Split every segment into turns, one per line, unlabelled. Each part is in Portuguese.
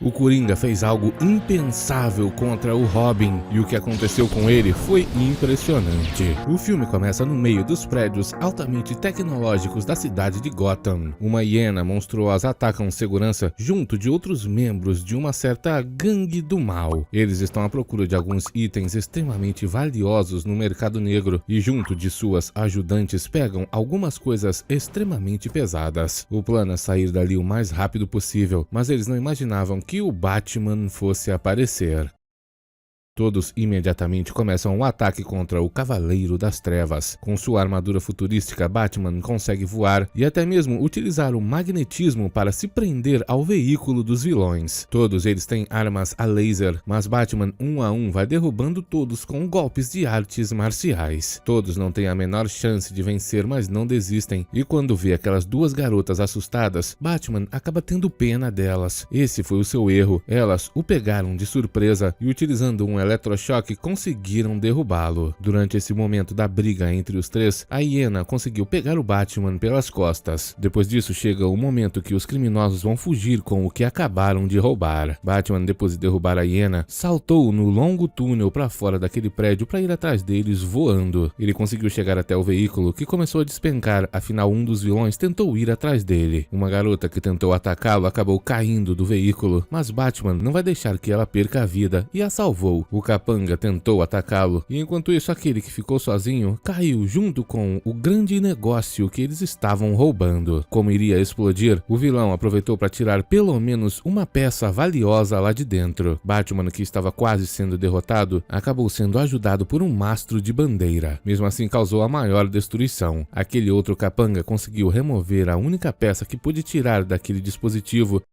O Coringa fez algo impensável contra o Robin e o que aconteceu com ele foi impressionante. O filme começa no meio dos prédios altamente tecnológicos da cidade de Gotham. Uma hiena monstruosa ataca um segurança junto de outros membros de uma certa gangue do mal. Eles estão à procura de alguns itens extremamente valiosos no mercado negro e junto de suas ajudantes pegam algumas coisas extremamente pesadas. O plano é sair dali o mais rápido possível, mas eles não imaginavam que o Batman fosse aparecer. Todos imediatamente começam o ataque contra o Cavaleiro das Trevas. Com sua armadura futurística, Batman consegue voar e até mesmo utilizar o magnetismo para se prender ao veículo dos vilões. Todos eles têm armas a laser, mas Batman um a um vai derrubando todos com golpes de artes marciais. Todos não têm a menor chance de vencer, mas não desistem. E quando vê aquelas duas garotas assustadas, Batman acaba tendo pena delas. Esse foi o seu erro. Elas o pegaram de surpresa e utilizando um eletrochoque conseguiram derrubá-lo. Durante esse momento da briga entre os três, a hiena conseguiu pegar o Batman pelas costas. Depois disso chega o momento que os criminosos vão fugir com o que acabaram de roubar. Batman, depois de derrubar a hiena, saltou no longo túnel para fora daquele prédio para ir atrás deles voando. Ele conseguiu chegar até o veículo que começou a despencar, afinal um dos vilões tentou ir atrás dele. Uma garota que tentou atacá-lo acabou caindo do veículo, mas Batman não vai deixar que ela perca a vida e a salvou. O capanga tentou atacá-lo e enquanto isso aquele que ficou sozinho caiu junto com o grande negócio que eles estavam roubando. Como iria explodir, o vilão aproveitou para tirar pelo menos uma peça valiosa lá de dentro. Batman, que estava quase sendo derrotado, acabou sendo ajudado por um mastro de bandeira. Mesmo assim causou a maior destruição. Aquele outro capanga conseguiu remover a única peça que pôde tirar daquele dispositivo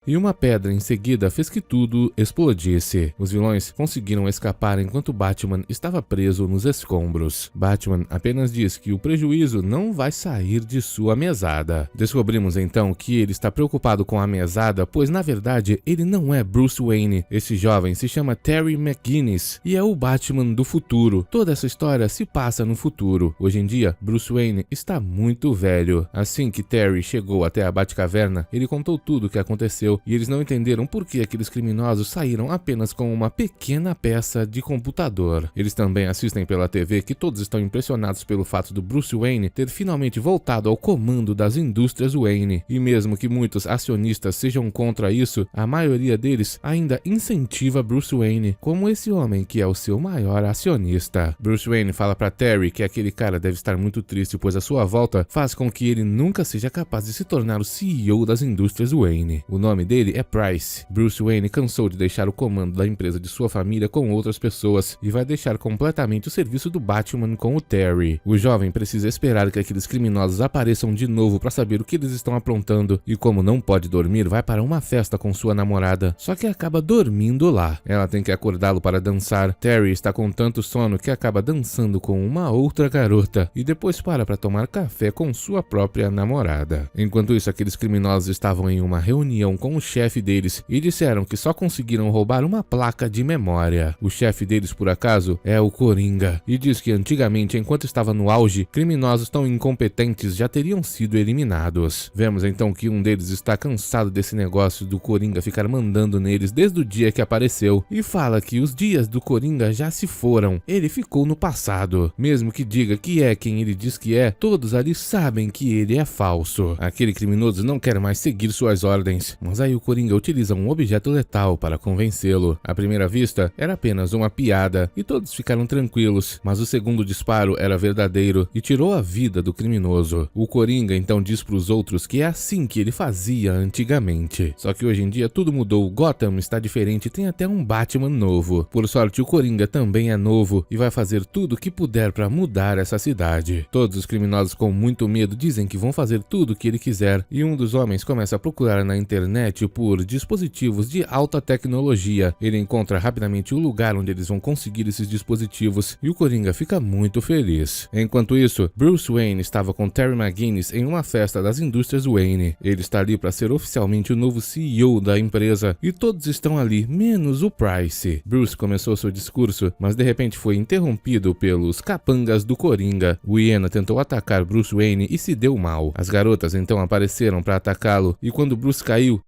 e uma pedra em seguida fez que tudo explodisse. Os vilões conseguiram escapar enquanto Batman estava preso nos escombros. Batman apenas diz que o prejuízo não vai sair de sua mesada. Descobrimos então que ele está preocupado com a mesada, pois na verdade ele não é Bruce Wayne. Esse jovem se chama Terry McGinnis e é o Batman do futuro. Toda essa história se passa no futuro. Hoje em dia, Bruce Wayne está muito velho. Assim que Terry chegou até a Batcaverna, ele contou tudo o que aconteceu e eles não entenderam por que aqueles criminosos saíram apenas com uma pequena peça de computador. Eles também assistem pela TV que todos estão impressionados pelo fato do Bruce Wayne ter finalmente voltado ao comando das indústrias Wayne. E mesmo que muitos acionistas sejam contra isso, a maioria deles ainda incentiva Bruce Wayne, como esse homem que é o seu maior acionista. Bruce Wayne fala para Terry que aquele cara deve estar muito triste, pois a sua volta faz com que ele nunca seja capaz de se tornar o CEO das indústrias Wayne. O nome dele é Price. Bruce Wayne cansou de deixar o comando da empresa de sua família com outras pessoas e vai deixar completamente o serviço do Batman com o Terry. O jovem precisa esperar que aqueles criminosos apareçam de novo para saber o que eles estão aprontando e como não pode dormir, vai para uma festa com sua namorada, só que acaba dormindo lá. Ela tem que acordá-lo para dançar. Terry está com tanto sono que acaba dançando com uma outra garota e depois para tomar café com sua própria namorada. Enquanto isso, aqueles criminosos estavam em uma reunião com o chefe deles e disseram que só conseguiram roubar uma placa de memória. O chefe deles, por acaso, é o Coringa e diz que antigamente, enquanto estava no auge, criminosos tão incompetentes já teriam sido eliminados. Vemos então que um deles está cansado desse negócio do Coringa ficar mandando neles desde o dia que apareceu e fala que os dias do Coringa já se foram, ele ficou no passado. Mesmo que diga que é quem ele diz que é, todos ali sabem que ele é falso. Aquele criminoso não quer mais seguir suas ordens, mas aí o Coringa utiliza um objeto letal para convencê-lo. À primeira vista, era apenas uma piada e todos ficaram tranquilos, mas o segundo disparo era verdadeiro e tirou a vida do criminoso. O Coringa então diz para os outros que é assim que ele fazia antigamente. Só que hoje em dia tudo mudou, Gotham está diferente e tem até um Batman novo. Por sorte, o Coringa também é novo e vai fazer tudo o que puder para mudar essa cidade. Todos os criminosos com muito medo dizem que vão fazer tudo o que ele quiser e um dos homens começa a procurar na internet por dispositivos de alta tecnologia. Ele encontra rapidamente o lugar onde eles vão conseguir esses dispositivos e o Coringa fica muito feliz. Enquanto isso, Bruce Wayne estava com Terry McGinnis em uma festa das indústrias Wayne. Ele está ali para ser oficialmente o novo CEO da empresa e todos estão ali, menos o Price. Bruce começou seu discurso, mas de repente foi interrompido pelos capangas do Coringa. O hiena tentou atacar Bruce Wayne e se deu mal. As garotas então apareceram para atacá-lo e quando Bruce caiu,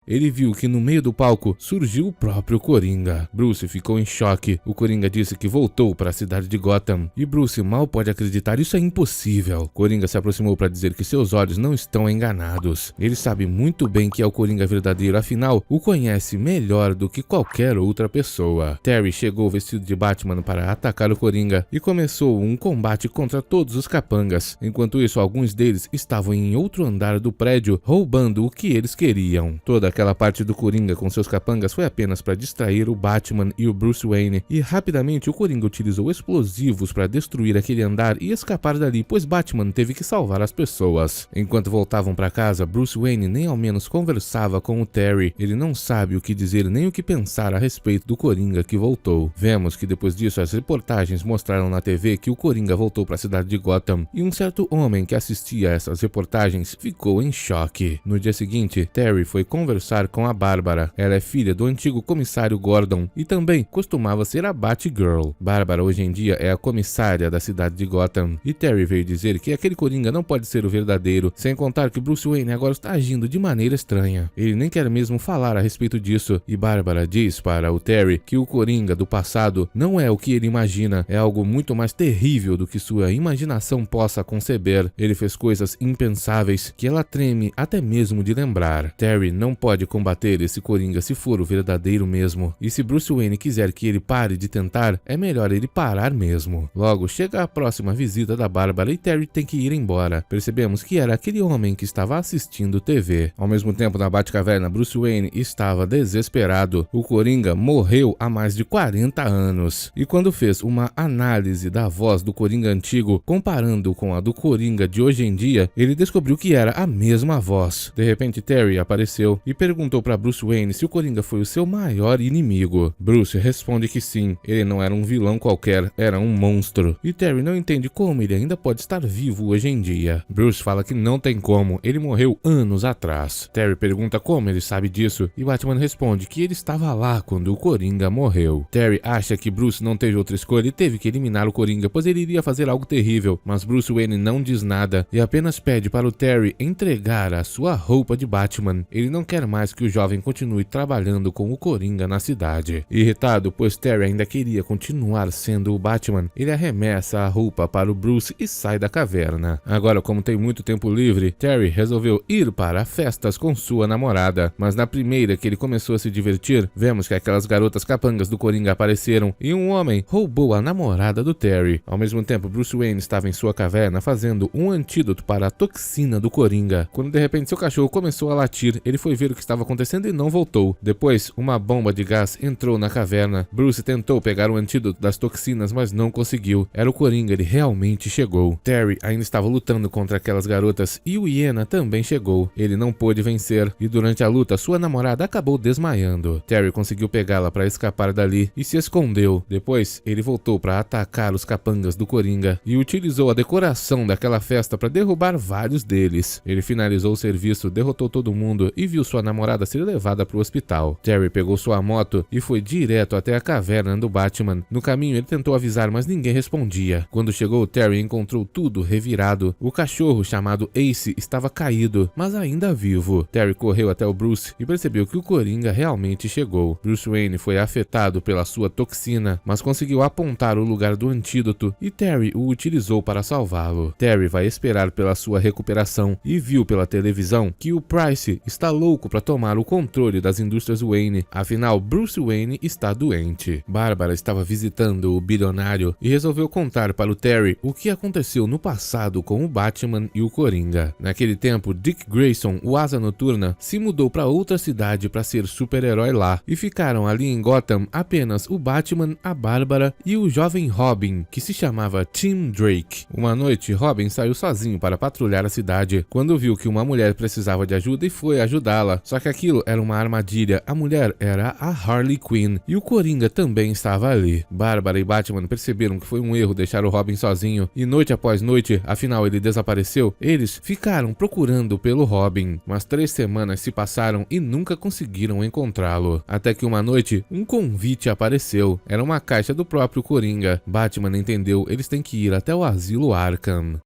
ele viu que no meio do palco surgiu o próprio Coringa. Bruce ficou em choque. O Coringa disse que voltou para a cidade de Gotham e Bruce mal pode acreditar, isso é impossível. Coringa se aproximou para dizer que seus olhos não estão enganados. Ele sabe muito bem que é o Coringa verdadeiro, afinal, o conhece melhor do que qualquer outra pessoa. Terry chegou vestido de Batman para atacar o Coringa e começou um combate contra todos os capangas. Enquanto isso, alguns deles estavam em outro andar do prédio roubando o que eles queriam. Toda aquela parte do Coringa com seus capangas foi apenas para distrair o Batman e o Bruce Wayne, e rapidamente o Coringa utilizou explosivos para destruir aquele andar e escapar dali, pois Batman teve que salvar as pessoas. Enquanto voltavam para casa, Bruce Wayne nem ao menos conversava com o Terry. Ele não sabe o que dizer nem o que pensar a respeito do Coringa que voltou. Vemos que depois disso as reportagens mostraram na TV que o Coringa voltou para a cidade de Gotham, e um certo homem que assistia a essas reportagens ficou em choque. No dia seguinte, Terry foi conversar com a Bárbara. Ela é filha do antigo comissário Gordon e também costumava ser a Batgirl. Bárbara hoje em dia é a comissária da cidade de Gotham, e Terry veio dizer que aquele Coringa não pode ser o verdadeiro, sem contar que Bruce Wayne agora está agindo de maneira estranha. Ele nem quer mesmo falar a respeito disso, e Bárbara diz para o Terry que o Coringa do passado não é o que ele imagina, é algo muito mais terrível do que sua imaginação possa conceber. Ele fez coisas impensáveis que ela treme até mesmo de lembrar. Terry não pode combater esse Coringa se for o verdadeiro mesmo, e se Bruce Wayne quiser que ele pare de tentar, é melhor ele parar mesmo. Logo chega a próxima visita da Bárbara e Terry tem que ir embora. Percebemos que era aquele homem que estava assistindo TV. Ao mesmo tempo, na Batcaverna, Bruce Wayne estava desesperado. O Coringa morreu há mais de 40 anos. E quando fez uma análise da voz do Coringa antigo, comparando com a do Coringa de hoje em dia, ele descobriu que era a mesma voz. De repente, Terry apareceu e perguntou para Bruce Wayne se o Coringa foi o seu maior inimigo. Bruce responde que sim, ele não era um vilão qualquer, era um monstro. E Terry não entende como ele ainda pode estar vivo hoje em dia. Bruce fala que não tem como, ele morreu anos atrás. Terry pergunta como ele sabe disso e Batman responde que ele estava lá quando o Coringa morreu. Terry acha que Bruce não teve outra escolha e teve que eliminar o Coringa, pois ele iria fazer algo terrível, mas Bruce Wayne não diz nada e apenas pede para o Terry entregar a sua roupa de Batman. Ele não quer mais que o jovem continue trabalhando com o Coringa na cidade. Irritado, pois Terry ainda queria continuar sendo o Batman, ele arremessa a roupa para o Bruce e sai da caverna. Agora, como tem muito tempo livre, Terry resolveu ir para festas com sua namorada, mas na primeira que ele começou a se divertir, vemos que aquelas garotas capangas do Coringa apareceram e um homem roubou a namorada do Terry. Ao mesmo tempo, Bruce Wayne estava em sua caverna fazendo um antídoto para a toxina do Coringa, quando de repente seu cachorro começou a latir. Ele foi ver o que estava acontecendo e não voltou. Depois, uma bomba de gás entrou na caverna. Bruce tentou pegar o antídoto das toxinas, mas não conseguiu. Era o Coringa, ele realmente chegou. Terry ainda estava lutando contra aquelas garotas e o Hiena também chegou. Ele não pôde vencer e durante a luta sua namorada acabou desmaiando. Terry conseguiu pegá-la para escapar dali e se escondeu. Depois, ele voltou para atacar os capangas do Coringa e utilizou a decoração daquela festa para derrubar vários deles. Ele finalizou o serviço, derrotou todo mundo e viu sua namorada ser levada para o hospital. Terry pegou sua moto e foi direto até a caverna do Batman. No caminho, ele tentou avisar, mas ninguém respondia. Quando chegou, Terry encontrou tudo revirado. O cachorro chamado Ace estava caído, mas ainda vivo. Terry correu até o Bruce e percebeu que o Coringa realmente chegou. Bruce Wayne foi afetado pela sua toxina, mas conseguiu apontar o lugar do antídoto e Terry o utilizou para salvá-lo. Terry vai esperar pela sua recuperação e viu pela televisão que o Price está louco para tomar o controle das indústrias Wayne, afinal Bruce Wayne está doente. Bárbara estava visitando o bilionário e resolveu contar para o Terry o que aconteceu no passado com o Batman e o Coringa. Naquele tempo, Dick Grayson, o Asa Noturna, se mudou para outra cidade para ser super-herói lá e ficaram ali em Gotham apenas o Batman, a Bárbara e o jovem Robin, que se chamava Tim Drake. Uma noite, Robin saiu sozinho para patrulhar a cidade quando viu que uma mulher precisava de ajuda e foi ajudá-la. Só que aquilo era uma armadilha. A mulher era a Harley Quinn e o Coringa também estava ali. Bárbara e Batman perceberam que foi um erro deixar o Robin sozinho e noite após noite, afinal ele desapareceu, eles ficaram procurando pelo Robin. Mas 3 semanas se passaram e nunca conseguiram encontrá-lo. Até que uma noite, um convite apareceu. Era uma caixa do próprio Coringa. Batman entendeu, eles têm que ir até o asilo Arkham.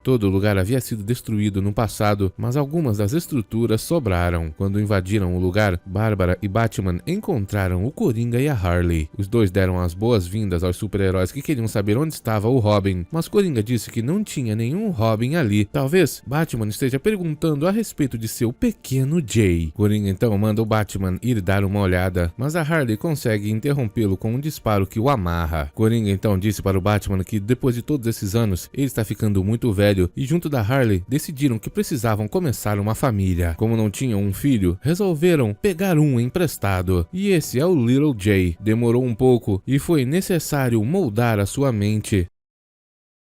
Todo o lugar havia sido destruído no passado, mas algumas das estruturas sobraram. Quando invadiram o lugar, Bárbara e Batman encontraram o Coringa e a Harley. Os dois deram as boas-vindas aos super-heróis que queriam saber onde estava o Robin, mas Coringa disse que não tinha nenhum Robin ali. Talvez Batman esteja perguntando a respeito de seu pequeno Jay. Coringa então manda o Batman ir dar uma olhada, mas a Harley consegue interrompê-lo com um disparo que o amarra. Coringa então disse para o Batman que depois de todos esses anos, ele está ficando muito velho e junto da Harley decidiram que precisavam começar uma família. Como não tinham um filho, resolveram pegar um emprestado. E esse é o Little Jay. Demorou um pouco e foi necessário moldar a sua mente.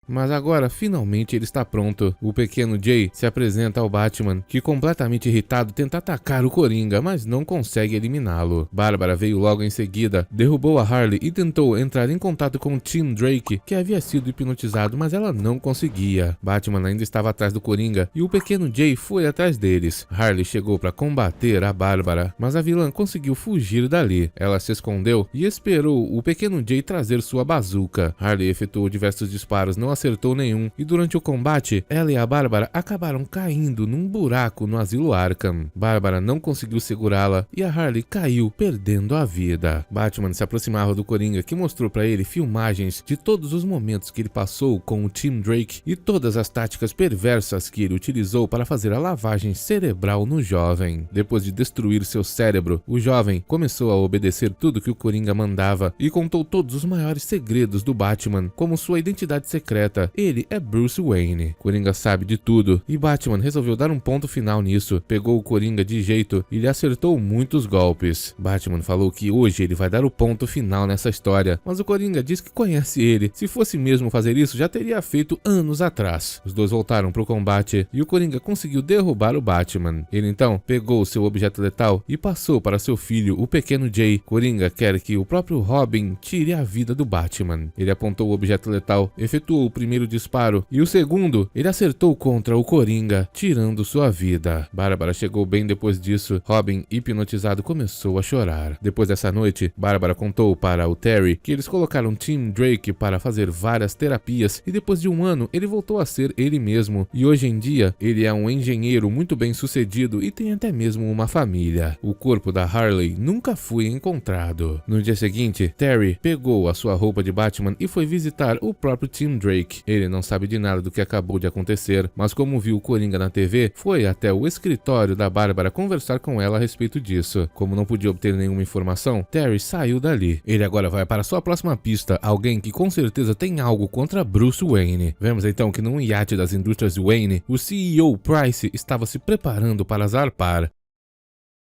Mas agora, finalmente, ele está pronto. O pequeno Jay se apresenta ao Batman, que completamente irritado tenta atacar o Coringa, mas não consegue eliminá-lo. Bárbara veio logo em seguida, derrubou a Harley e tentou entrar em contato com Tim Drake, que havia sido hipnotizado, mas ela não conseguia. Batman ainda estava atrás do Coringa e o pequeno Jay foi atrás deles. Harley chegou para combater a Bárbara, mas a vilã conseguiu fugir dali. Ela se escondeu e esperou o pequeno Jay trazer sua bazuca. Harley efetuou diversos disparos, não acertou nenhum, e durante o combate, ela e a Bárbara acabaram caindo num buraco no asilo Arkham. Bárbara não conseguiu segurá-la e a Harley caiu, perdendo a vida. Batman se aproximava do Coringa, que mostrou para ele filmagens de todos os momentos que ele passou com o Tim Drake e todas as táticas perversas que ele utilizou para fazer a lavagem cerebral no jovem. Depois de destruir seu cérebro, o jovem começou a obedecer tudo que o Coringa mandava e contou todos os maiores segredos do Batman, como sua identidade secreta. Ele é Bruce Wayne. Coringa sabe de tudo e Batman resolveu dar um ponto final nisso. Pegou o Coringa de jeito e lhe acertou muitos golpes. Batman falou que hoje ele vai dar o ponto final nessa história, mas o Coringa diz que conhece ele. Se fosse mesmo fazer isso, já teria feito anos atrás. Os dois voltaram pro combate e o Coringa conseguiu derrubar o Batman. Ele então pegou seu objeto letal e passou para seu filho, o pequeno Jay. Coringa quer que o próprio Robin tire a vida do Batman. Ele apontou o objeto letal, efetuou o primeiro disparo e o segundo ele acertou contra o Coringa, tirando sua vida. Bárbara chegou bem depois disso. Robin, hipnotizado, começou a chorar. Depois dessa noite, Bárbara contou para o Terry que eles colocaram Tim Drake para fazer várias terapias e depois de um ano ele voltou a ser ele mesmo e hoje em dia ele é um engenheiro muito bem sucedido e tem até mesmo uma família. O corpo da Harley nunca foi encontrado. No dia seguinte, Terry pegou a sua roupa de Batman e foi visitar o próprio Tim Drake. Ele não sabe de nada do que acabou de acontecer, mas como viu o Coringa na TV, foi até o escritório da Bárbara conversar com ela a respeito disso. Como não podia obter nenhuma informação, Terry saiu dali. Ele agora vai para sua próxima pista, alguém que com certeza tem algo contra Bruce Wayne. Vemos então que num iate das indústrias Wayne, o CEO Price estava se preparando para zarpar.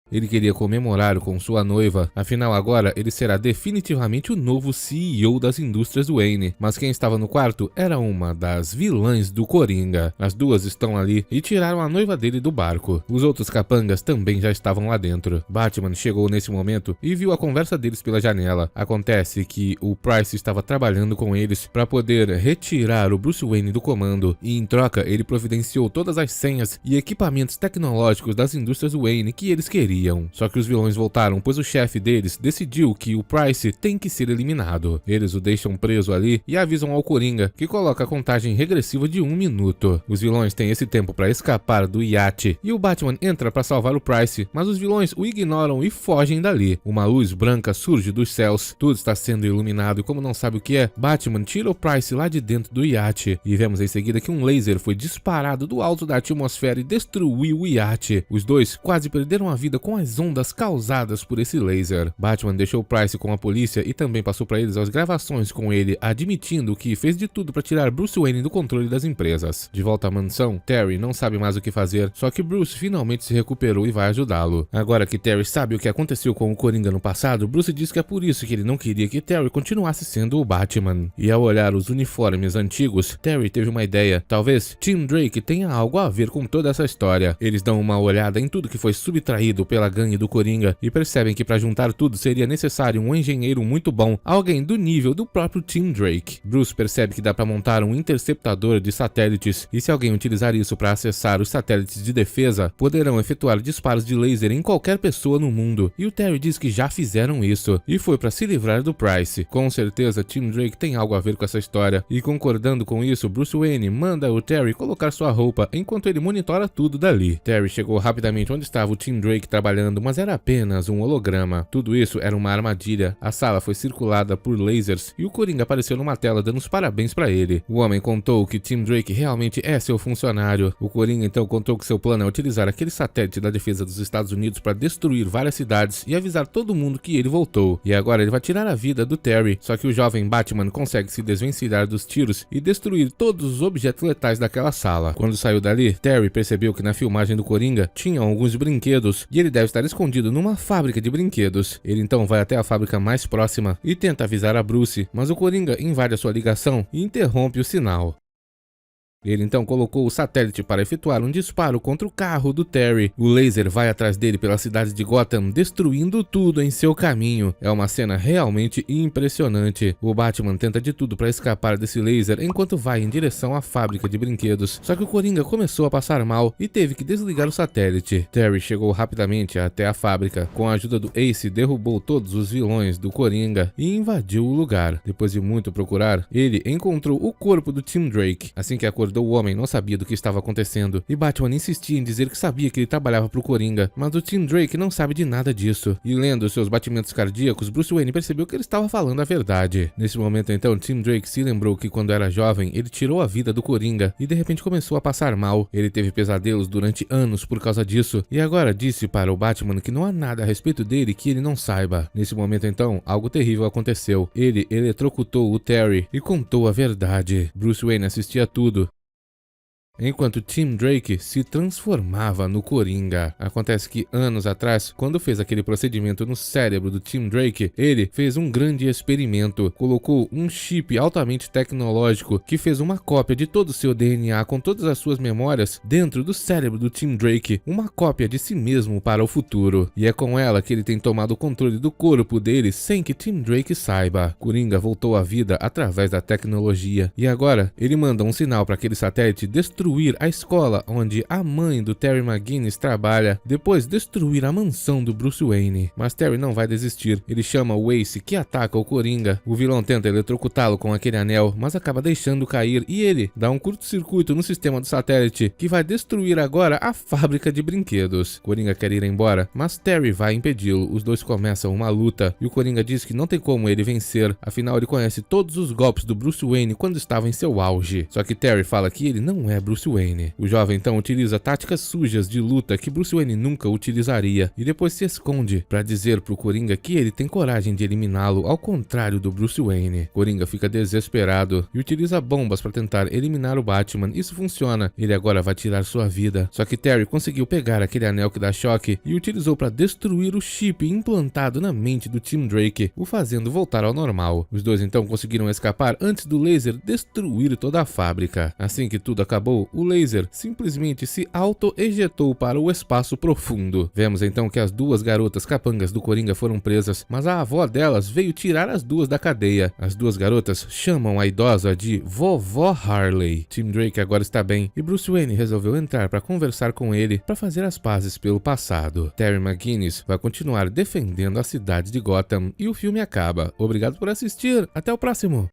Ele queria comemorar com sua noiva, afinal agora ele será definitivamente o novo CEO das indústrias Wayne, mas quem estava no quarto era uma das vilãs do Coringa. As duas estão ali e tiraram a noiva dele do barco. Os outros capangas também já estavam lá dentro. Batman chegou nesse momento e viu a conversa deles pela janela. Acontece que o Price estava trabalhando com eles para poder retirar o Bruce Wayne do comando e em troca ele providenciou todas as senhas e equipamentos tecnológicos das indústrias Wayne que eles queriam. Só que os vilões voltaram, pois o chefe deles decidiu que o Price tem que ser eliminado. Eles o deixam preso ali e avisam ao Coringa, que coloca a contagem regressiva de 1 minuto. Os vilões têm esse tempo para escapar do iate e o Batman entra para salvar o Price, mas os vilões o ignoram e fogem dali. Uma luz branca surge dos céus, tudo está sendo iluminado e como não sabe o que é, Batman tira o Price lá de dentro do iate e vemos em seguida que um laser foi disparado do alto da atmosfera e destruiu o iate. Os dois quase perderam a vida com as ondas causadas por esse laser. Batman deixou Price com a polícia e também passou para eles as gravações com ele admitindo que fez de tudo para tirar Bruce Wayne do controle das empresas. De volta à mansão, Terry não sabe mais o que fazer, só que Bruce finalmente se recuperou e vai ajudá-lo. Agora que Terry sabe o que aconteceu com o Coringa no passado, Bruce diz que é por isso que ele não queria que Terry continuasse sendo o Batman. E ao olhar os uniformes antigos, Terry teve uma ideia. Talvez Tim Drake tenha algo a ver com toda essa história. Eles dão uma olhada em tudo que foi subtraído pela pela gangue do Coringa e percebem que para juntar tudo seria necessário um engenheiro muito bom, alguém do nível do próprio Tim Drake. Bruce percebe que dá para montar um interceptador de satélites e se alguém utilizar isso para acessar os satélites de defesa, poderão efetuar disparos de laser em qualquer pessoa no mundo. E o Terry diz que já fizeram isso e foi para se livrar do Price. Com certeza Tim Drake tem algo a ver com essa história e concordando com isso, Bruce Wayne manda o Terry colocar sua roupa enquanto ele monitora tudo dali. Terry chegou rapidamente onde estava o Tim Drake trabalhando, mas era apenas um holograma. Tudo isso era uma armadilha. A sala foi circulada por lasers e o Coringa apareceu numa tela dando os parabéns para ele. O homem contou que Tim Drake realmente é seu funcionário. O Coringa então contou que seu plano é utilizar aquele satélite da defesa dos Estados Unidos para destruir várias cidades e avisar todo mundo que ele voltou. E agora ele vai tirar a vida do Terry, só que o jovem Batman consegue se desvencilhar dos tiros e destruir todos os objetos letais daquela sala. Quando saiu dali, Terry percebeu que na filmagem do Coringa tinham alguns brinquedos e ele deve estar escondido numa fábrica de brinquedos. Ele então vai até a fábrica mais próxima e tenta avisar a Bruce, mas o Coringa invade a sua ligação e interrompe o sinal. Ele então colocou o satélite para efetuar um disparo contra o carro do Terry. O laser vai atrás dele pela cidade de Gotham, destruindo tudo em seu caminho. É uma cena realmente impressionante. O Batman tenta de tudo para escapar desse laser enquanto vai em direção à fábrica de brinquedos. Só que o Coringa começou a passar mal e teve que desligar o satélite. Terry chegou rapidamente até a fábrica. Com a ajuda do Ace, derrubou todos os vilões do Coringa e invadiu o lugar. Depois de muito procurar, ele encontrou o corpo do Tim Drake. Assim que acordou, o homem não sabia do que estava acontecendo e Batman insistia em dizer que sabia que ele trabalhava pro Coringa, mas o Tim Drake não sabe de nada disso. E lendo seus batimentos cardíacos, Bruce Wayne percebeu que ele estava falando a verdade. Nesse momento então, Tim Drake se lembrou que quando era jovem, ele tirou a vida do Coringa e de repente começou a passar mal. Ele teve pesadelos durante anos por causa disso e agora disse para o Batman que não há nada a respeito dele que ele não saiba. Nesse momento então, algo terrível aconteceu. Ele eletrocutou o Terry e contou a verdade. Bruce Wayne assistia tudo enquanto Tim Drake se transformava no Coringa. Acontece que anos atrás, quando fez aquele procedimento no cérebro do Tim Drake, ele fez um grande experimento. Colocou um chip altamente tecnológico que fez uma cópia de todo o seu DNA com todas as suas memórias dentro do cérebro do Tim Drake, uma cópia de si mesmo para o futuro. E é com ela que ele tem tomado o controle do corpo dele sem que Tim Drake saiba. Coringa voltou à vida através da tecnologia e agora ele manda um sinal para aquele satélite destruir a escola onde a mãe do Terry McGinnis trabalha, depois destruir a mansão do Bruce Wayne. Mas Terry não vai desistir, ele chama o Ace que ataca o Coringa. O vilão tenta eletrocutá-lo com aquele anel, mas acaba deixando cair e ele dá um curto-circuito no sistema do satélite que vai destruir agora a fábrica de brinquedos. Coringa quer ir embora, mas Terry vai impedi-lo. Os dois começam uma luta e o Coringa diz que não tem como ele vencer, afinal ele conhece todos os golpes do Bruce Wayne quando estava em seu auge. Só que Terry fala que ele não é Bruce Wayne. O jovem então utiliza táticas sujas de luta que Bruce Wayne nunca utilizaria e depois se esconde para dizer pro Coringa que ele tem coragem de eliminá-lo, ao contrário do Bruce Wayne. Coringa fica desesperado e utiliza bombas para tentar eliminar o Batman. Isso funciona, ele agora vai tirar sua vida. Só que Terry conseguiu pegar aquele anel que dá choque e utilizou para destruir o chip implantado na mente do Tim Drake, o fazendo voltar ao normal. Os dois então conseguiram escapar antes do laser destruir toda a fábrica. Assim que tudo acabou, o laser simplesmente se auto-ejetou para o espaço profundo. Vemos então que as duas garotas capangas do Coringa foram presas, mas a avó delas veio tirar as duas da cadeia. As duas garotas chamam a idosa de Vovó Harley. Tim Drake agora está bem e Bruce Wayne resolveu entrar para conversar com ele para fazer as pazes pelo passado. Terry McGinnis vai continuar defendendo a cidade de Gotham e o filme acaba. Obrigado por assistir, até o próximo!